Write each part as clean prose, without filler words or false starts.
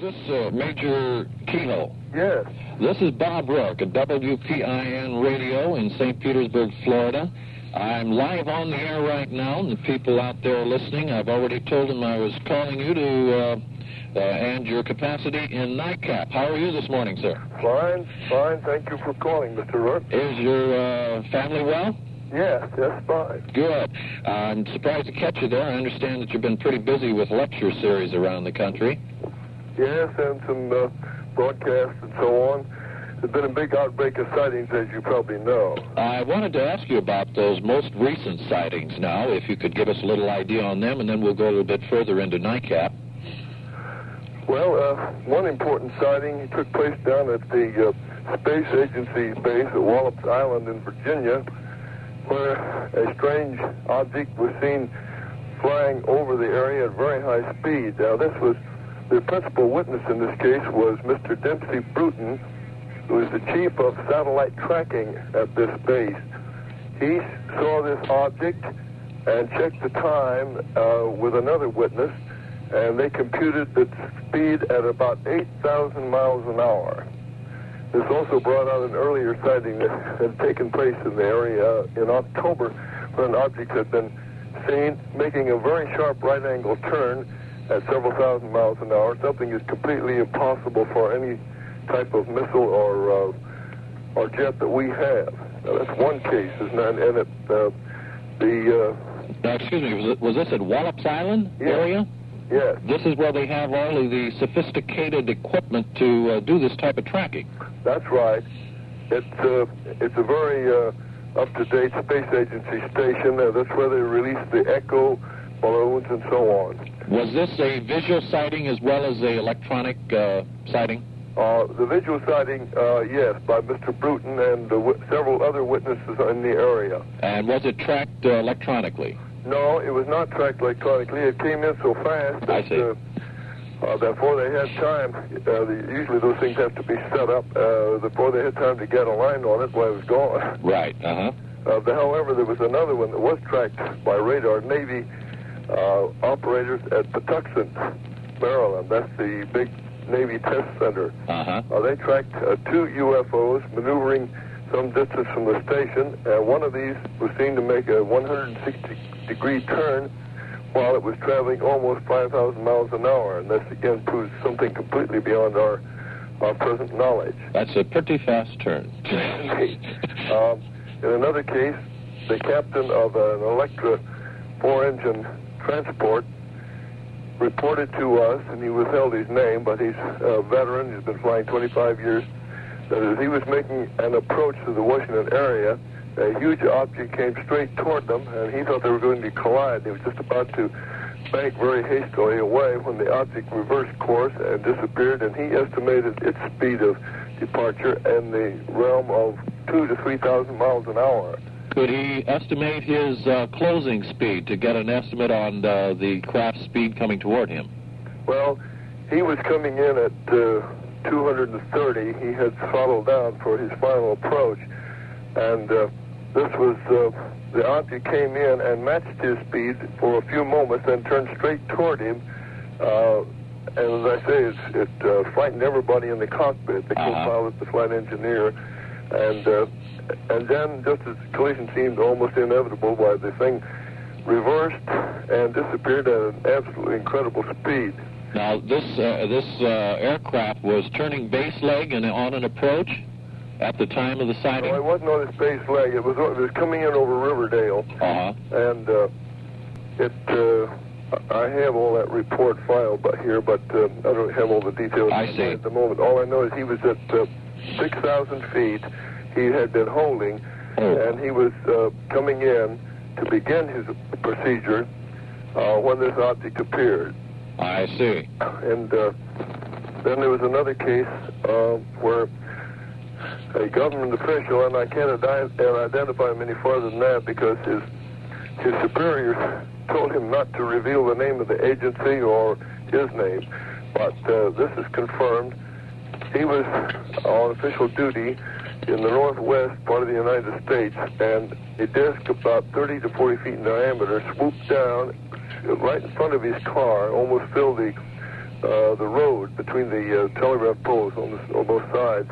this Major Keyhoe? Yes. This is Bob Rourke at WPIN Radio in St. Petersburg, Florida. I'm live on the air right now, and the people out there listening, I've already told them I was calling you to and your capacity in NICAP. How are you this morning, sir? Fine, fine. Thank you for calling, Mr. Rourke. Is your family well? Yes, fine. Good. I'm surprised to catch you there. I understand that you've been pretty busy with lecture series around the country. Yes, and some broadcasts and so on. There's been a big outbreak of sightings, as you probably know. I wanted to ask you about those most recent sightings now, if you could give us a little idea on them, and then we'll go a little bit further into NICAP. Well, one important sighting took place down at the Space Agency base at Wallops Island in Virginia, where a strange object was seen flying over the area at very high speed. Now, the principal witness in this case was Mr. Dempsey Bruton, who is the chief of satellite tracking at this base. He saw this object and checked the time with another witness, and they computed its speed at about 8,000 miles an hour. This also brought out an earlier sighting that had taken place in the area in October, where an object had been seen making a very sharp right-angle turn at several thousand miles an hour. Something is completely impossible for any type of missile or jet that we have. Now, that's one case, isn't it? And now, excuse me, was this at Wallops Island area? Yes. This is where they have all of the sophisticated equipment to do this type of tracking. That's right. It's a very up-to-date space agency station. That's where they release the Echo balloons and so on. Was this a visual sighting as well as a electronic sighting? The visual sighting, yes, by Mr. Bruton and several other witnesses in the area. And was it tracked electronically? No, it was not tracked electronically. It came in so fast that before they had time, usually those things have to be set up, before they had time to get a line on it while it was gone. Right, however, there was another one that was tracked by radar, Navy operators at Patuxent, Maryland. That's the big Navy test center. They tracked two UFOs maneuvering some distance from the station. One of these was seen to make a 160-degree turn while it was traveling almost 5,000 miles an hour. And this, again, proves something completely beyond our present knowledge. That's a pretty fast turn. In another case, the captain of an Electra 4-engine transport reported to us, and he withheld his name, but he's a veteran, he's been flying 25 years, that as he was making an approach to the Washington area, a huge object came straight toward them, and he thought they were going to collide. He was just about to bank very hastily away when the object reversed course and disappeared, and he estimated its speed of departure in the realm of 2,000 to 3,000 miles an hour. Could he estimate his closing speed to get an estimate on the craft's speed coming toward him? Well, he was coming in at 230. He had throttled down for his final approach, and this was the object came in and matched his speed for a few moments, then turned straight toward him. And as I say, it frightened everybody in the cockpit, the co-pilot, the flight engineer, and then, just as the collision seemed almost inevitable, why the thing reversed and disappeared at an absolutely incredible speed. Now, this aircraft was turning base leg and on an approach at the time of the sighting? No, it wasn't on its base leg. It was coming in over Riverdale. And I have all that report filed here, but I don't have all the details at the moment. All I know is he was at 6,000 feet. He had been holding, and he was coming in to begin his procedure when this object appeared. I see. And then there was another case where a government official, and I can't identify him any farther than that because his superiors told him not to reveal the name of the agency or his name, but this is confirmed. He was on official duty in the northwest part of the United States, and a disc about 30 to 40 feet in diameter swooped down right in front of his car, almost filled the the road between the telegraph poles on both sides.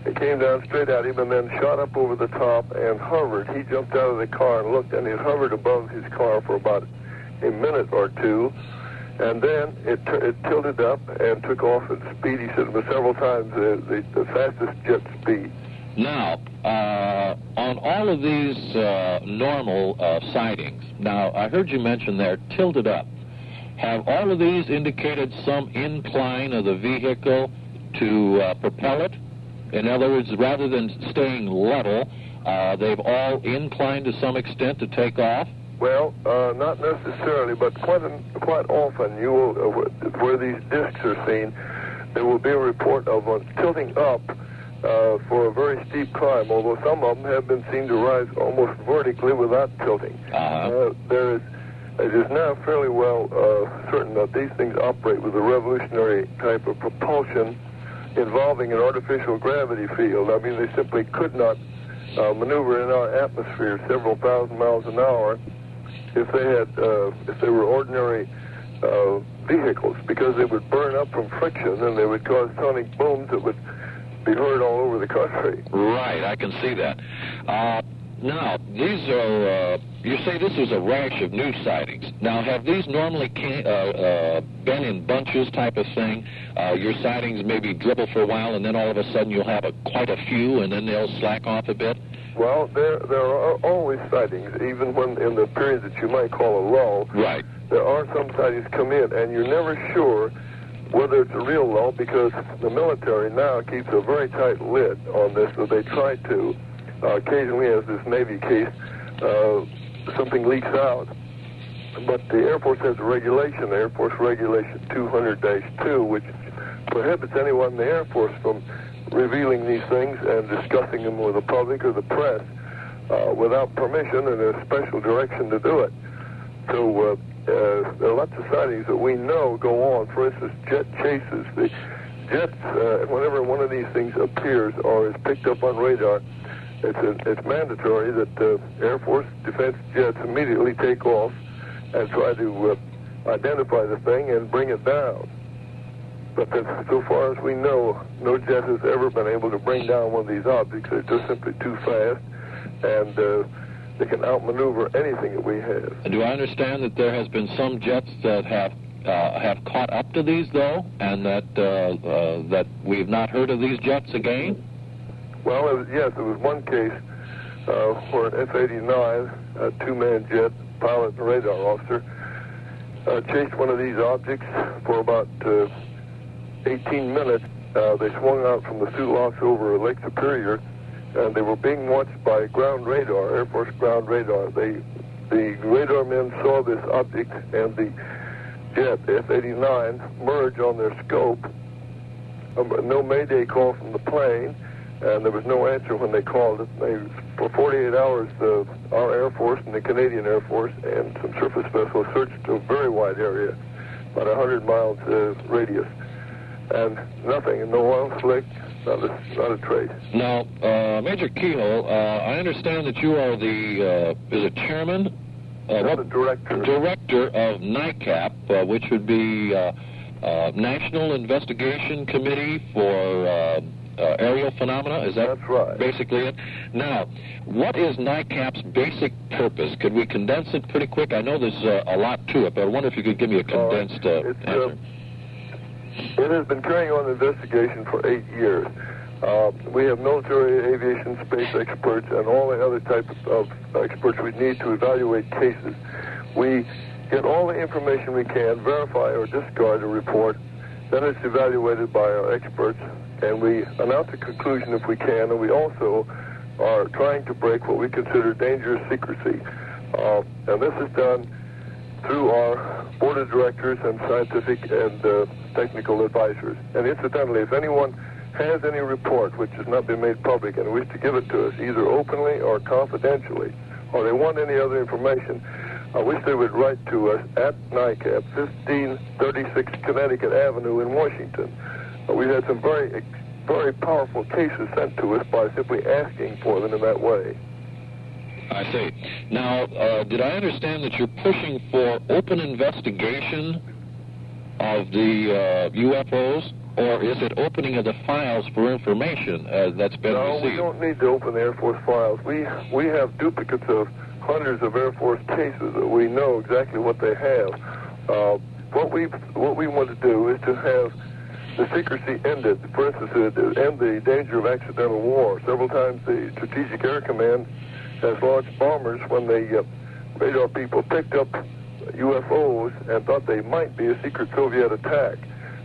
It came down straight at him and then shot up over the top and hovered. He jumped out of the car and looked, and it hovered above his car for about a minute or two, and then it tilted up and took off at speed. He said it was several times the fastest jet speed. Now, on all of these normal sightings, now I heard you mention they're tilted up. Have all of these indicated some incline of the vehicle to propel it? In other words, rather than staying level, they've all inclined to some extent to take off? Well, not necessarily, but quite often you will, where these discs are seen, there will be a report of tilting up for a very steep climb, although some of them have been seen to rise almost vertically without tilting. It is now fairly well certain that these things operate with a revolutionary type of propulsion involving an artificial gravity field. I mean, they simply could not maneuver in our atmosphere several thousand miles an hour if they were ordinary vehicles, because they would burn up from friction and they would cause sonic booms that would be heard all over the country. Right, I can see that. Now, these are, you say this is a rash of new sightings. Now, have these normally been in bunches type of thing? Your sightings maybe dribble for a while, and then all of a sudden you'll have quite a few, and then they'll slack off a bit? Well, there are always sightings, even when in the period that you might call a lull. Right. There are some sightings come in, and you're never sure whether it's a real lull, because the military now keeps a very tight lid on this, so they try to. Occasionally, as this Navy case, something leaks out. But the Air Force has a regulation, Air Force Regulation 200-2, which prohibits anyone in the Air Force from revealing these things and discussing them with the public or the press without permission and a special direction to do it. So there are lots of sightings that we know go on. For instance, jet chases. The jets, whenever one of these things appears or is picked up on radar, it's mandatory that Air Force defense jets immediately take off and try to identify the thing and bring it down. But so far as we know, no jet has ever been able to bring down one of these objects. They're just simply too fast, and they can outmaneuver anything that we have. Do I understand that there has been some jets that have caught up to these, though, and that we've not heard of these jets again? Well, yes, there was one case where an F-89, a two-man jet, pilot and radar officer, chased one of these objects for about 18 minutes. They swung out from the Sioux Locks over Lake Superior, and they were being watched by ground radar, Air Force ground radar. The radar men saw this object and the jet, the F-89, merge on their scope. No mayday call from the plane, and there was no answer when they called it. For 48 hours, our Air Force and the Canadian Air Force and some surface vessels searched a very wide area, about 100 miles radius, and nothing, no oil slick, not a trace. Now, Major Keyhoe, I understand that you are the chairman? The director. Director of NICAP, which would be National Investigation Committee for aerial phenomena. Is that That's right. Basically it? Now, what is NICAP's basic purpose? Could we condense it pretty quick? I know there's a lot to it, but I wonder if you could give me a condensed answer. It has been carrying on investigation for 8 years. We have military aviation space experts and all the other types of experts we need to evaluate cases. We get all the information we can, verify or discard a report, then it's evaluated by our experts, and we announce a conclusion if we can, and we also are trying to break what we consider dangerous secrecy. And this is done through our board of directors and scientific and technical advisors. And incidentally, if anyone has any report which has not been made public and wish to give it to us, either openly or confidentially, or they want any other information, I wish they would write to us at NICAP, 1536 Connecticut Avenue in Washington. We've had some very, very powerful cases sent to us by simply asking for them in that way. I see. Now, did I understand that you're pushing for open investigation of the UFOs, or is it opening of the files for information that's been received? No, we don't need to open the Air Force files. We have duplicates of hundreds of Air Force cases that we know exactly what they have. What we want to do is to have the secrecy ended. For instance, end the danger of accidental war. Several times the Strategic Air Command has launched bombers when the radar people picked up UFOs and thought they might be a secret Soviet attack.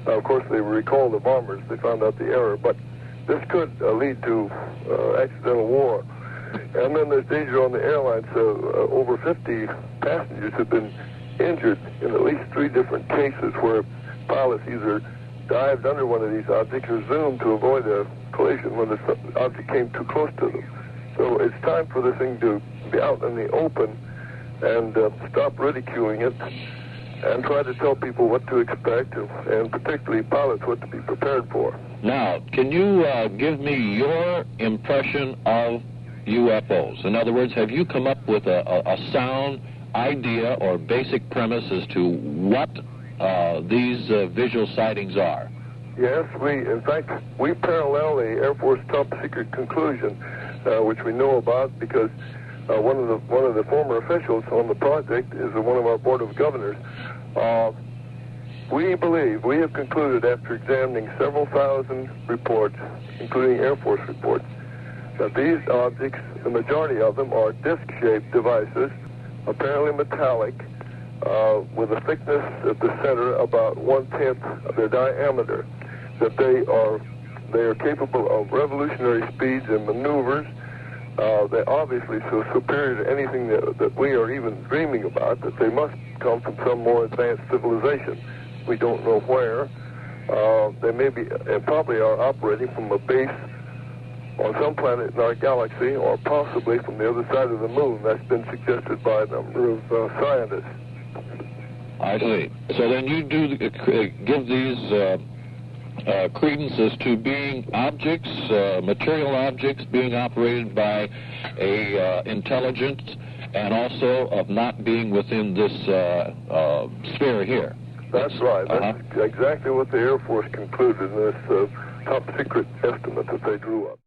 Now, of course, they recalled the bombers. They found out the error, but this could lead to accidental war. And then there's danger on the airlines. Over 50 passengers have been injured in at least 3 different cases where pilots either dived under one of these objects or zoomed to avoid a collision when the object came too close to them. So it's time for this thing to be out in the open and stop ridiculing it and try to tell people what to expect, and particularly pilots what to be prepared for. Now, can you give me your impression of UFOs? In other words, have you come up with a sound idea or basic premise as to what these visual sightings are? Yes, in fact, we parallel the Air Force top secret conclusion, which we know about because one of the former officials on the project is one of our board of governors. We believe, we have concluded after examining several thousand reports, including Air Force reports, that these objects, the majority of them, are disc-shaped devices, apparently metallic, with a thickness at the center about 1/10 of their diameter. That they are capable of revolutionary speeds and maneuvers. They're obviously so superior to anything that we are even dreaming about that they must come from some more advanced civilization. We don't know where. They may be, and probably are operating from a base on some planet in our galaxy, or possibly from the other side of the moon. That's been suggested by a number of scientists. I see. So then you do give these credences to being objects, material objects being operated by a intelligence, and also of not being within this sphere here. That's right. That's exactly what the Air Force concluded in this top secret estimate that they drew up.